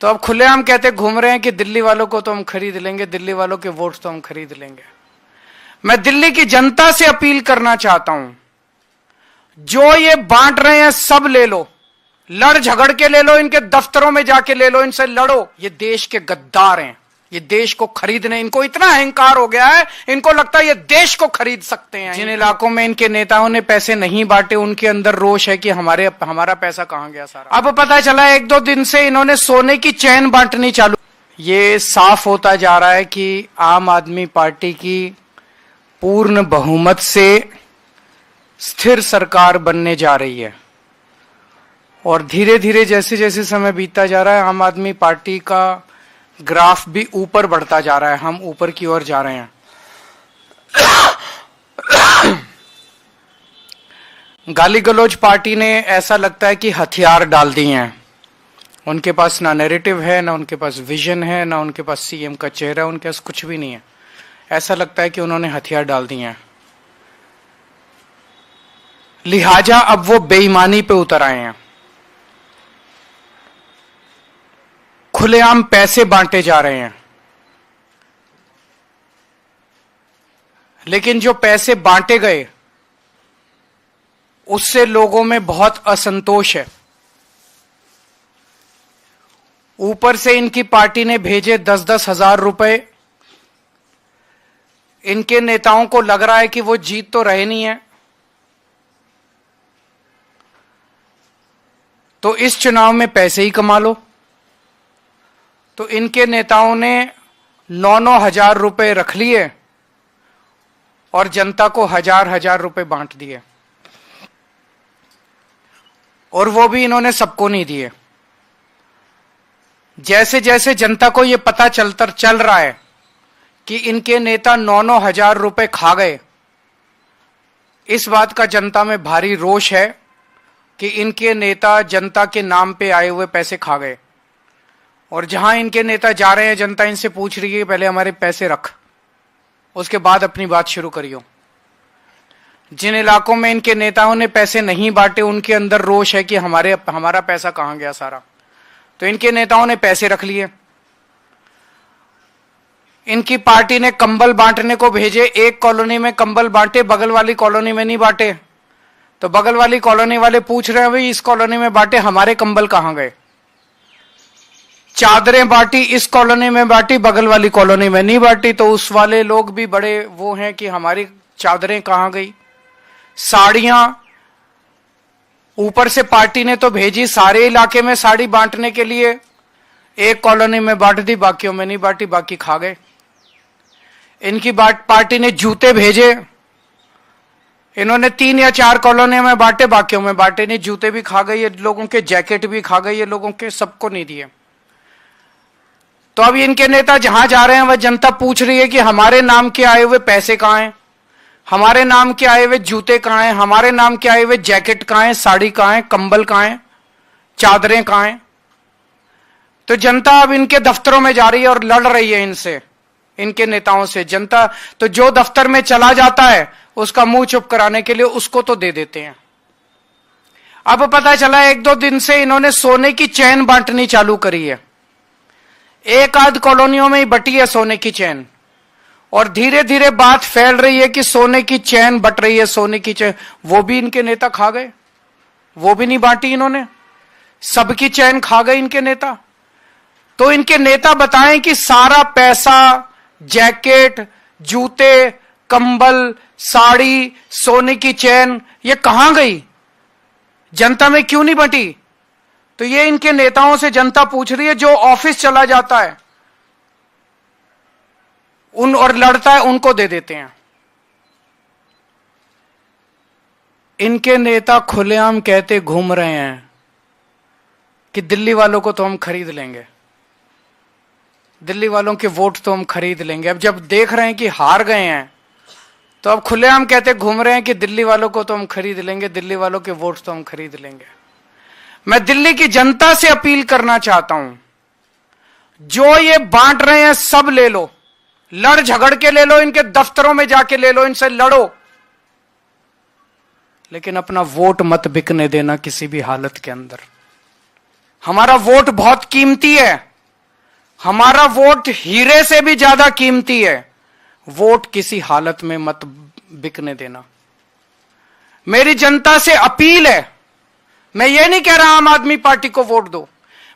तो अब खुलेआम कहते घूम रहे हैं कि दिल्ली वालों को तो हम खरीद लेंगे, दिल्ली वालों के वोट तो हम खरीद लेंगे। मैं दिल्ली की जनता से अपील करना चाहता हूं, जो ये बांट रहे हैं सब ले लो, लड़ झगड़ के ले लो, इनके दफ्तरों में जाके ले लो, इनसे लड़ो। ये देश के गद्दार हैं, ये देश को खरीदने, इनको इतना अहंकार हो गया है, इनको लगता है ये देश को खरीद सकते हैं। जिन इलाकों में इनके नेताओं ने पैसे नहीं बांटे, उनके अंदर रोष है कि हमारा पैसा कहां गया सारा। अब पता चला 1-2 दिन से इन्होंने सोने की चैन बांटनी चालू। ये साफ होता जा रहा है कि आम आदमी पार्टी की पूर्ण बहुमत से स्थिर सरकार बनने जा रही है, और धीरे धीरे जैसे जैसे समय बीतता जा रहा है आम आदमी पार्टी का ग्राफ भी ऊपर बढ़ता जा रहा है, हम ऊपर की ओर जा रहे हैं। गाली गलौज पार्टी ने ऐसा लगता है कि हथियार डाल दिए हैं, उनके पास ना नैरेटिव है, ना उनके पास विजन है, ना उनके पास सीएम का चेहरा, उनके पास कुछ भी नहीं है। ऐसा लगता है कि उन्होंने हथियार डाल दिए हैं, लिहाजा अब वो बेईमानी पे उतर आए हैं। खुलेआम पैसे बांटे जा रहे हैं, लेकिन जो पैसे बांटे गए उससे लोगों में बहुत असंतोष है। ऊपर से इनकी पार्टी ने भेजे 10-10 हजार रुपए, इनके नेताओं को लग रहा है कि वो जीत तो रहे नहीं है, तो इस चुनाव में पैसे ही कमा लो। तो इनके नेताओं ने 9-9 हजार रुपए रख लिए और जनता को 1000-1000 रुपए बांट दिए, और वो भी इन्होंने सबको नहीं दिए। जैसे जैसे जनता को यह पता चल रहा है कि इनके नेता 9-9 हजार रुपए खा गए, इस बात का जनता में भारी रोष है कि इनके नेता जनता के नाम पे आए हुए पैसे खा गए। और जहां इनके नेता जा रहे हैं, जनता इनसे पूछ रही है पहले हमारे पैसे रख, उसके बाद अपनी बात शुरू करियो। जिन इलाकों में इनके नेताओं ने पैसे नहीं बांटे, उनके अंदर रोष है कि हमारा पैसा कहां गया सारा। तो इनके नेताओं ने पैसे रख लिए। इनकी पार्टी ने कंबल बांटने को भेजे, एक कॉलोनी में कंबल बांटे, बगल वाली कॉलोनी में नहीं बांटे। तो बगल वाली कॉलोनी वाले पूछ रहे हैं भाई इस कॉलोनी में बांटे, हमारे कंबल कहां गए। चादरें बांटी, इस कॉलोनी में बांटी, बगल वाली कॉलोनी में नहीं बांटी। तो उस वाले लोग भी बड़े वो हैं कि हमारी चादरें कहां गई। साड़ियां ऊपर से पार्टी ने तो भेजी सारे इलाके में साड़ी बांटने के लिए, एक कॉलोनी में बांट दी, बाकियों में नहीं बांटी, बाकी खा गए। इनकी पार्टी ने जूते भेजे, इन्होंने 3 या 4 कॉलोनी में बांटे, बाकियों में बांटे नहीं, जूते भी खा गए ये लोगों के, जैकेट भी खा गए ये लोगों के, सबको नहीं दिए। तो अब इनके नेता जहां जा रहे हैं वह जनता पूछ रही है कि हमारे नाम के आए हुए पैसे कहां हैं, हमारे नाम के आए हुए जूते कहां हैं, हमारे नाम के आए हुए जैकेट कहां हैं, साड़ी कहां है, कंबल कहां है, चादरें कहां हैं। तो जनता अब इनके दफ्तरों में जा रही है और लड़ रही है इनसे, इनके नेताओं से। जनता तो जो दफ्तर में चला जाता है उसका मुंह चुप कराने के लिए उसको तो दे देते हैं। अब पता चला 1-2 दिन से इन्होंने सोने की चैन बांटनी चालू करी है। एक आध कॉलोनियों में ही बटी है सोने की चैन, और धीरे धीरे बात फैल रही है कि सोने की चैन बट रही है, सोने की चैन। वो भी इनके नेता खा गए, वो भी नहीं बांटी इन्होंने, सबकी चैन खा गए इनके नेता। तो इनके नेता बताएं कि सारा पैसा, जैकेट, जूते, कंबल, साड़ी, सोने की चैन, ये कहां गई, जनता में क्यों नहीं बटी। तो ये इनके नेताओं से जनता पूछ रही है। जो ऑफिस चला जाता है और लड़ता है उनको दे देते हैं। इनके नेता खुलेआम कहते घूम रहे हैं कि दिल्ली वालों को तो हम खरीद लेंगे, दिल्ली वालों के वोट तो हम खरीद लेंगे। अब जब देख रहे हैं कि हार गए हैं तो अब खुलेआम कहते घूम रहे हैं कि दिल्ली वालों को तो हम खरीद लेंगे, दिल्ली वालों के वोट तो हम खरीद लेंगे। मैं दिल्ली की जनता से अपील करना चाहता हूं, जो ये बांट रहे हैं सब ले लो, लड़ झगड़ के ले लो, इनके दफ्तरों में जाके ले लो, इनसे लड़ो, लेकिन अपना वोट मत बिकने देना किसी भी हालत के अंदर। हमारा वोट बहुत कीमती है। हमारा वोट हीरे से भी ज्यादा कीमती है। वोट किसी हालत में मत बिकने देना। मेरी जनता से अपील है, मैं ये नहीं कह रहा आम आदमी पार्टी को वोट दो।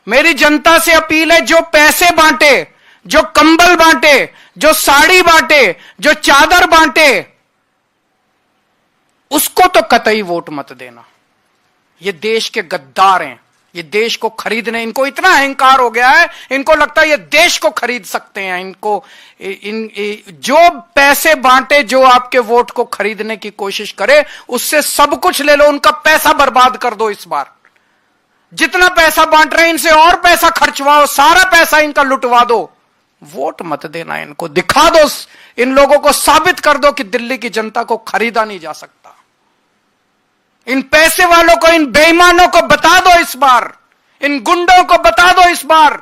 मेरी जनता से अपील है, जो पैसे बांटे, जो कंबल बांटे, जो साड़ी बांटे, जो चादर बांटे, उसको तो कतई वोट मत देना। ये देश के गद्दार हैं, ये देश को खरीदने, इनको इतना अहंकार हो गया है, इनको लगता है ये देश को खरीद सकते हैं। इनको जो पैसे बांटे, जो आपके वोट को खरीदने की कोशिश करे, उससे सब कुछ ले लो, उनका पैसा बर्बाद कर दो। इस बार जितना पैसा बांट रहे हैं, इनसे और पैसा खर्चवाओ, सारा पैसा इनका लुटवा दो। वोट मत देना इनको, दिखा दो, इन लोगों को साबित कर दो कि दिल्ली की जनता को खरीदा नहीं जा सकता। इन पैसे वालों को, इन बेईमानों को बता दो इस बार, इन गुंडों को बता दो इस बार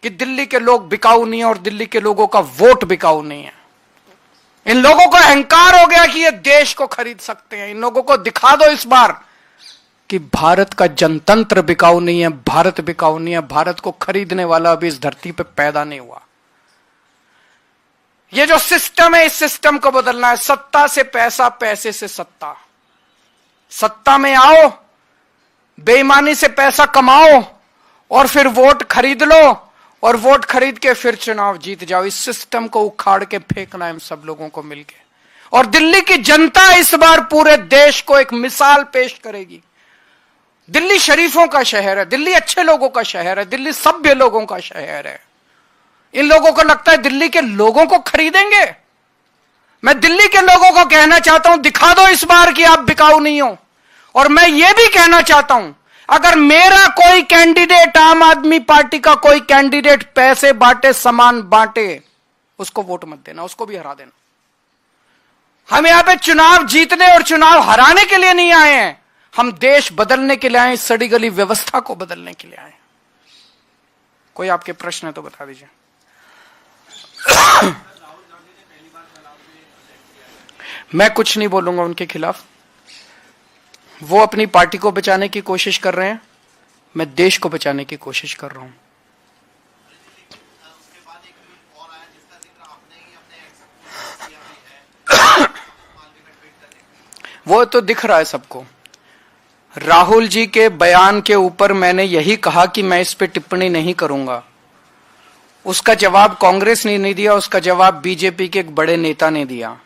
कि दिल्ली के लोग बिकाऊ नहीं है और दिल्ली के लोगों का वोट बिकाऊ नहीं है। इन लोगों को अहंकार हो गया कि ये देश को खरीद सकते हैं। इन लोगों को दिखा दो इस बार कि भारत का जनतंत्र बिकाऊ नहीं है, भारत बिकाऊ नहीं है, भारत को खरीदने वाला अभी इस धरती पे पैदा नहीं हुआ। ये जो सिस्टम है, इस सिस्टम को बदलना है। सत्ता से पैसा, पैसे से सत्ता। सत्ता में आओ, बेईमानी से पैसा कमाओ और फिर वोट खरीद लो, और वोट खरीद के फिर चुनाव जीत जाओ। इस सिस्टम को उखाड़ के फेंकना है हम सब लोगों को मिलके। और दिल्ली की जनता इस बार पूरे देश को एक मिसाल पेश करेगी। दिल्ली शरीफों का शहर है, दिल्ली अच्छे लोगों का शहर है, दिल्ली सभ्य लोगों का शहर है। इन लोगों को लगता है दिल्ली के लोगों को खरीदेंगे। मैं दिल्ली के लोगों को कहना चाहता हूं, दिखा दो इस बार कि आप बिकाऊ नहीं हो। और मैं यह भी कहना चाहता हूं, अगर मेरा कोई कैंडिडेट, आम आदमी पार्टी का कोई कैंडिडेट पैसे बांटे, सामान बांटे, उसको वोट मत देना, उसको भी हरा देना। हम यहां पे चुनाव जीतने और चुनाव हराने के लिए नहीं आए हैं, हम देश बदलने के लिए आए, सड़ी गली व्यवस्था को बदलने के लिए आए। कोई आपके प्रश्न है तो बता दीजिए। मैं कुछ नहीं बोलूंगा उनके खिलाफ। वो अपनी पार्टी को बचाने की कोशिश कर रहे हैं, मैं देश को बचाने की कोशिश कर रहा हूं। वो तो दिख रहा है सबको। राहुल जी के बयान के ऊपर मैंने यही कहा कि मैं इस पे टिप्पणी नहीं करूंगा। उसका जवाब कांग्रेस ने नहीं दिया, उसका जवाब बीजेपी के एक बड़े नेता ने दिया।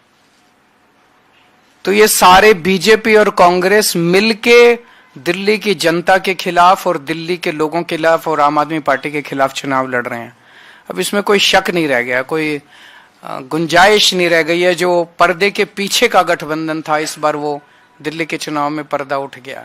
तो ये सारे बीजेपी और कांग्रेस मिलके दिल्ली की जनता के खिलाफ और दिल्ली के लोगों के खिलाफ और आम आदमी पार्टी के खिलाफ चुनाव लड़ रहे हैं। अब इसमें कोई शक नहीं रह गया, कोई गुंजाइश नहीं रह गई है। जो पर्दे के पीछे का गठबंधन था, इस बार वो दिल्ली के चुनाव में पर्दा उठ गया।